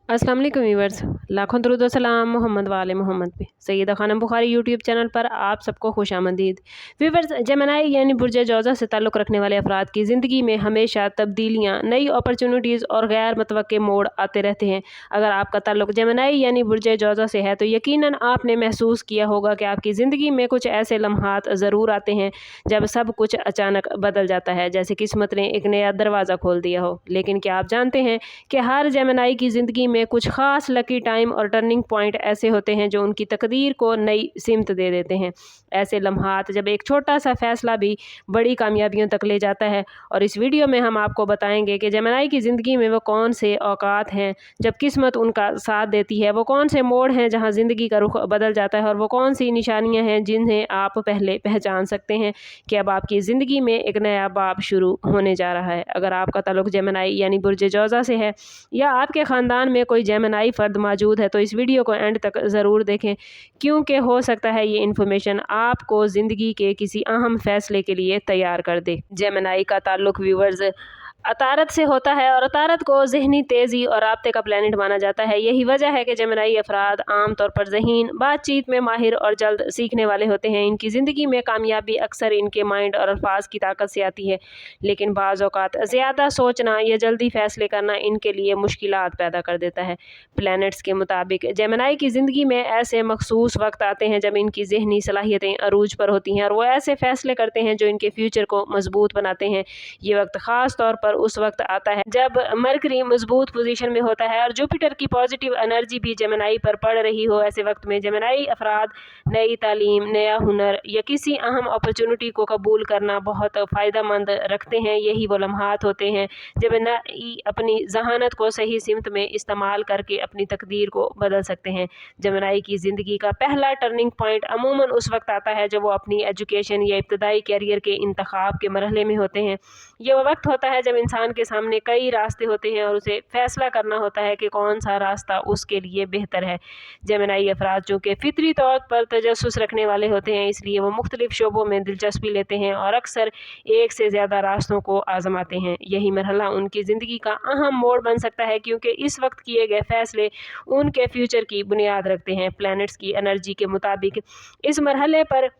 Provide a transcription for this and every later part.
अस्सलाम वालेकुम व्यूअर्स, लाखों दरूद व सलाम मोहम्मद वाले मोहम्मद पे। सैयदा खानम बुखारी यूट्यूब चैनल पर आप सबको खुश आमदीद। व्यूअर्स, जेमिनी यानी बुर्ज जौज़ा से ताल्लुक़ रखने वाले अफराद की ज़िंदगी में हमेशा तब्दीलियाँ, नई अपॉर्चुनिटीज़ और गैर मुतवक्के मोड़ आते रहते हैं। अगर आपका ताल्लुक़ जेमिनी यानी बुर्ज जौज़ा से है तो यकीनन आपने महसूस किया होगा कि आपकी ज़िंदगी में कुछ ऐसे लम्हात ज़रूर आते हैं जब सब कुछ अचानक बदल जाता है, जैसे किस्मत ने एक नया दरवाज़ा खोल दिया हो। लेकिन क्या आप जानते हैं कि हर जेमिनी की ज़िंदगी में कुछ ख़ास लकी टाइम और टर्निंग पॉइंट ऐसे होते हैं जो उनकी तकदीर को नई सिमत दे देते हैं। ऐसे लम्हात जब एक छोटा सा फ़ैसला भी बड़ी कामयाबियों तक ले जाता है। और इस वीडियो में हम आपको बताएंगे कि जेमिनी की ज़िंदगी में वो कौन से औकात हैं जब किस्मत उनका साथ देती है, वो कौन से मोड़ हैं जहाँ ज़िंदगी का रुख बदल जाता है, और वो कौन सी निशानियाँ हैं जिन्हें आप पहले पहचान सकते हैं कि अब आपकी ज़िंदगी में एक नया बाब शुरू होने जा रहा है। अगर आपका ताल्लुक़ जेमिनी यानी बुर्ज जौज़ा से है या आपके ख़ानदान में कोई जेमिनी फ़र्द मौजूद है तो इस वीडियो को एंड तक ज़रूर देखें, क्योंकि हो सकता है ये इन्फॉर्मेशन आपको ज़िंदगी के किसी अहम फ़ैसले के लिए तैयार कर दे। जेमिनी का ताल्लुक़ व्यूअर्स अतारत से होता है, और अतारत को ज़हनी तेज़ी और राब्ते का प्लैनेट माना जाता है। यही वजह है कि जेमिनी अफराद आम तौर पर ज़हीन, बातचीत में माहिर और जल्द सीखने वाले होते हैं। इनकी ज़िंदगी में कामयाबी अक्सर इनके माइंड और अल्फाज की ताकत से आती है, लेकिन बाज़ औक़ात ज़्यादा सोचना या जल्दी फ़ैसले करना इनके लिए मुश्किलात पैदा कर देता है। प्लैनेट्स के मुताबिक जेमिनी की ज़िंदगी में ऐसे मखसूस वक्त आते हैं जब इनकी ज़हनी सलाहियतें अरूज पर होती हैं और वो ऐसे फ़ैसले करते हैं जो इनके फ्यूचर को मजबूत बनाते हैं। ये वक्त ख़ास तौर पर उस वक्त आता है जब मरकरी मजबूत पोजीशन में होता है और जुपिटर की पॉजिटिव एनर्जी भी जेमिनी पर पड़ रही हो। ऐसे वक्त में जेमिनी अफराद नई तालीम, नया हुनर या किसी अहम अपॉर्चुनिटी को कबूल करना बहुत फ़ायदेमंद रखते हैं। यही वो लम्हात होते हैं जब जेमिनी अपनी जहानत को सही सिमत में इस्तेमाल करके अपनी तकदीर को बदल सकते हैं। जेमिनी की ज़िंदगी का पहला टर्निंग पॉइंट अमूमन उस वक्त आता है जब वो अपनी एजुकेशन या इब्तदाई कैरियर के इंतखाब के मरहले में होते हैं। ये वो वक्त होता है जब इंसान के सामने कई रास्ते होते हैं और उसे फैसला करना होता है कि कौन सा रास्ता उसके लिए बेहतर है। जेमिनी अफराद चूँकि फितरी तौर पर तजस्सुस रखने वाले होते हैं, इसलिए वो मुख्तलिफ शोबों में दिलचस्पी लेते हैं और अक्सर एक से ज़्यादा रास्तों को आजमाते हैं। यही मरहला उनकी ज़िंदगी का अहम मोड़ बन सकता है, क्योंकि इस वक्त किए गए फैसले उनके फ्यूचर की बुनियाद रखते हैं। प्लैनेट्स की एनर्जी के मुताबिक इस मरहले पर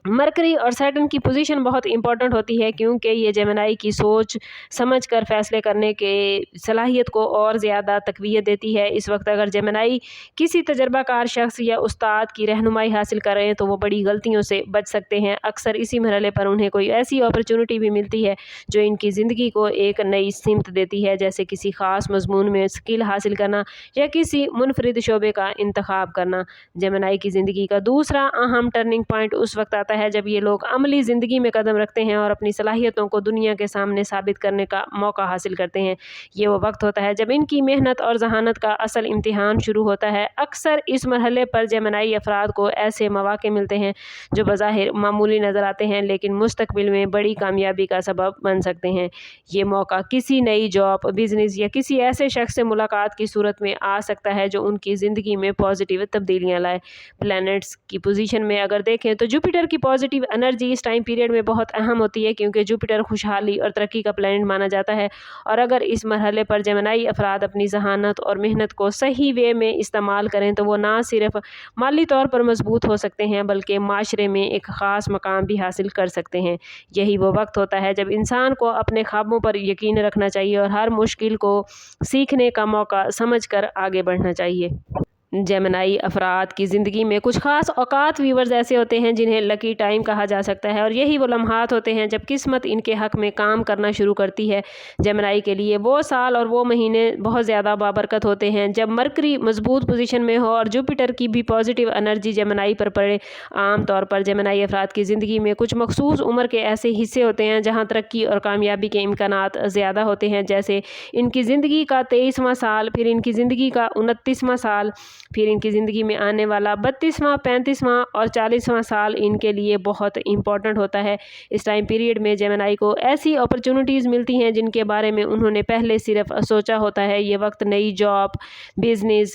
मरकरी और सैटर्न की पोजीशन बहुत इंपॉर्टेंट होती है, क्योंकि ये जेमिनी की सोच समझ कर फैसले करने के सलाहियत को और ज़्यादा तक़वियत देती है। इस वक्त अगर जेमिनी किसी तजर्बाकार शख्स या उस्ताद की रहनुमाई हासिल करें तो वो बड़ी गलतियों से बच सकते हैं। अक्सर इसी मरहले पर उन्हें कोई ऐसी अपॉर्चुनिटी भी मिलती है जो इनकी ज़िंदगी को एक नई सिमत देती है, जैसे किसी ख़ास मज़मून में स्किल हासिल करना या किसी मुनफरिद शोबे का इंतखाब करना। जेमिनी की ज़िंदगी का दूसरा अहम टर्निंग पॉइंट उस वक्त आता है जब ये लोग अमली ज़िंदगी में कदम रखते हैं और अपनी सलाहियतों को दुनिया के सामने साबित करने का मौका हासिल करते हैं। ये वो वक्त होता है जब इनकी मेहनत और जहानत का असल इम्तिहान शुरू होता है। अक्सर इस मरहले पर जेमिनी अफराद को ऐसे मौके मिलते हैं जो बज़ाहिर मामूली नज़र आते हैं, लेकिन मुस्तकबिल में बड़ी कामयाबी का सबब बन सकते हैं। ये मौका किसी नई जॉब, बिजनेस या किसी ऐसे शख्स से मुलाकात की सूरत में आ सकता है जो उनकी ज़िंदगी में पॉजिटिव तब्दीलियाँ लाए। प्लैनेट्स की पोजीशन में अगर देखें तो जुपिटर की पॉजिटिव एनर्जी इस टाइम पीरियड में बहुत अहम होती है, क्योंकि जुपिटर खुशहाली और तरक्की का प्लैनेट माना जाता है। और अगर इस मरहले पर जेमिनी अफराद अपनी जहानत और मेहनत को सही वे में इस्तेमाल करें तो वो ना सिर्फ माली तौर पर मजबूत हो सकते हैं बल्कि माशरे में एक ख़ास मकाम भी हासिल कर सकते हैं। यही वो वक्त होता है जब इंसान को अपने ख्वाबों पर यकीन रखना चाहिए और हर मुश्किल को सीखने का मौका समझकर आगे बढ़ना चाहिए। जेमिनी अफराद की ज़िंदगी में कुछ ख़ास औकात व्यूअर्स ऐसे होते हैं जिन्हें लकी टाइम कहा जा सकता है, और यही वो लम्हात होते हैं जब किस्मत इनके हक़ में काम करना शुरू करती है। जेमिनी के लिए वो साल और वो महीने बहुत ज़्यादा बाबरकत होते हैं जब मरकरी मजबूत पोजीशन में हो और जुपिटर की भी पॉजिटिव एनर्जी जेमिनी पर पड़े। आम तौर पर जेमिनी अफराद की ज़िंदगी में कुछ मखसूस उम्र के ऐसे हिस्से होते हैं जहाँ तरक्की और कामयाबी के इम्कानात ज़्यादा होते हैं, जैसे इनकी ज़िंदगी का 23वां साल, फिर इनकी ज़िंदगी का 29वां साल, फिर इनकी ज़िंदगी में आने वाला 32वां, 35वां और 40वां साल इनके लिए बहुत इम्पॉर्टेंट होता है। इस टाइम पीरियड में जेमिनी को ऐसी अपॉर्चुनिटीज़ मिलती हैं जिनके बारे में उन्होंने पहले सिर्फ सोचा होता है। ये वक्त नई जॉब, बिजनेस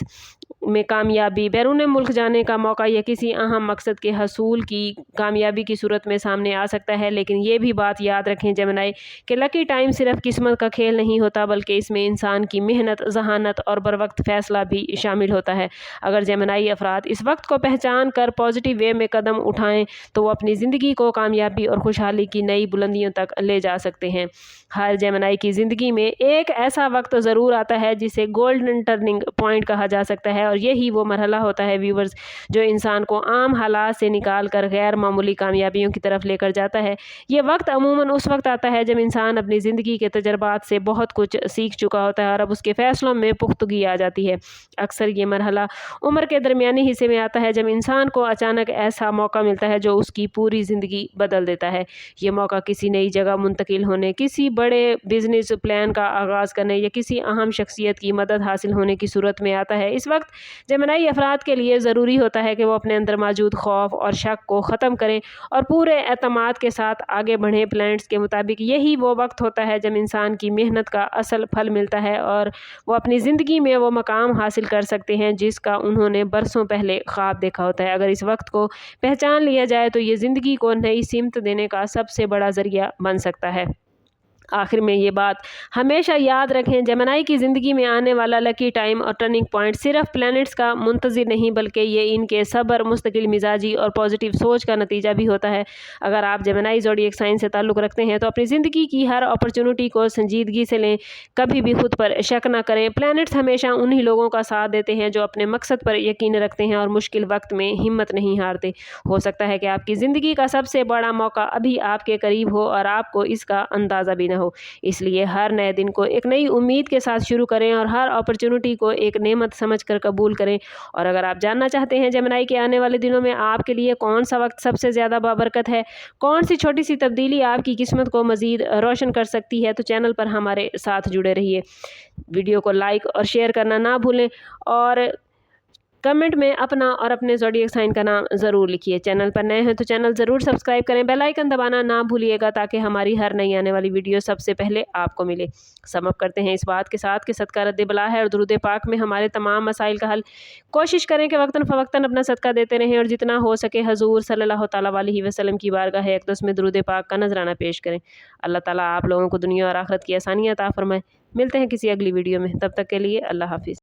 में कामयाबी, बैरून मुल्क जाने का मौका या किसी अहम मकसद के हसूल की कामयाबी की सूरत में सामने आ सकता है। लेकिन ये भी बात याद रखें जेमिनी कि लकी टाइम सिर्फ किस्मत का खेल नहीं होता, बल्कि इसमें इंसान की मेहनत, जहानत और बर वक्त फैसला भी शामिल होता है। अगर जेमिनी अफराद इस वक्त को पहचान कर पॉजिटिव वे में कदम उठाएं तो वो अपनी ज़िंदगी को कामयाबी और खुशहाली की नई बुलंदियों तक ले जा सकते हैं। हर जेमिनी की ज़िंदगी में एक ऐसा वक्त ज़रूर आता है जिसे गोल्डन टर्निंग पॉइंट कहा जा सकता है, और यही वो मरहला होता है व्यूवर्स जो इंसान को आम हालात से निकाल कर गैर मामूली कामयाबियों की तरफ लेकर जाता है। ये वक्त अमूमन उस वक्त आता है जब इंसान अपनी ज़िंदगी के तजर्बात से बहुत कुछ सीख चुका होता है और अब उसके फ़ैसलों में पुख्तगी आ जाती है। अक्सर ये मरहला उम्र के दरमियानी हिस्से में आता है जब इंसान को अचानक ऐसा मौका मिलता है जो उसकी पूरी ज़िंदगी बदल देता है। ये मौका किसी नई जगह मुंतकिल होने, किसी बड़े बिजनेस प्लान का आगाज़ करने या किसी अहम शख्सियत की मदद हासिल होने की सूरत में आता है। इस वक्त जेमिनी अफराद के लिए ज़रूरी होता है कि वो अपने अंदर मौजूद खौफ और शक को ख़त्म करें और पूरे एतमाद के साथ आगे बढ़ें प्लान्स के मुताबिक। यही वो वक्त होता है जब इंसान की मेहनत का असल फल मिलता है और वो अपनी ज़िंदगी में वो मकाम हासिल कर सकते हैं जिसका उन्होंने बरसों पहले ख्वाब देखा होता है। अगर इस वक्त को पहचान लिया जाए तो ये ज़िंदगी को नई सिमत देने का सबसे बड़ा ज़रिया बन सकता है। आखिर में ये बात हमेशा याद रखें, जेमिनी की ज़िंदगी में आने वाला लकी टाइम और टर्निंग पॉइंट सिर्फ प्लैनेट्स का मुंतज़िर नहीं, बल्कि ये इनके सब्र, मुस्तकिल मिजाजी और पॉजिटिव सोच का नतीजा भी होता है। अगर आप जेमिनी ज़ोडिएक साइन से ताल्लुक़ रखते हैं तो अपनी ज़िंदगी की हर अपॉर्चुनिटी को संजीदगी से लें, कभी भी खुद पर शक न करें। प्लैनेट्स हमेशा उन्हीं लोगों का साथ देते हैं जो अपने मकसद पर यकीन रखते हैं और मुश्किल वक्त में हिम्मत नहीं हारते। हो सकता है कि आपकी ज़िंदगी का सबसे बड़ा मौका अभी आपके करीब हो और आपको इसका अंदाज़ा भी न हो। इसलिए हर नए दिन को एक नई उम्मीद के साथ शुरू करें और हर अपॉर्चुनिटी को एक नेमत समझकर कबूल करें। और अगर आप जानना चाहते हैं जेमिनी के आने वाले दिनों में आपके लिए कौन सा वक्त सबसे ज़्यादा बाबरकत है, कौन सी छोटी सी तब्दीली आपकी किस्मत को मज़ीद रोशन कर सकती है, तो चैनल पर हमारे साथ जुड़े रहिए। वीडियो को लाइक और शेयर करना ना भूलें और कमेंट में अपना और अपने ज़ोडिएक साइन का नाम ज़रूर लिखिए। चैनल पर नए हैं तो चैनल ज़रूर सब्सक्राइब करें, बेल आइकन दबाना ना भूलिएगा ताकि हमारी हर नई आने वाली वीडियो सबसे पहले आपको मिले। समअप करते हैं इस बात के साथ कि सदका रद्द बला है और दुरूद पाक में हमारे तमाम मसाइल का हल। कोशिश करें कि वक्तन फ़वक्तन अपना सदका देते रहें और जितना हो सके हजूर सल्लल्लाहु तआला अलैहि वसल्लम की बारगाह अक़दस में दुरूद पाक का नजराना पेश करें। अल्लाह ताला आप लोगों को दुनिया और आखिरत की आसानियाँ अता फरमाए। मिलते हैं किसी अगली वीडियो में, तब तक के लिए अल्लाह हाफिज़।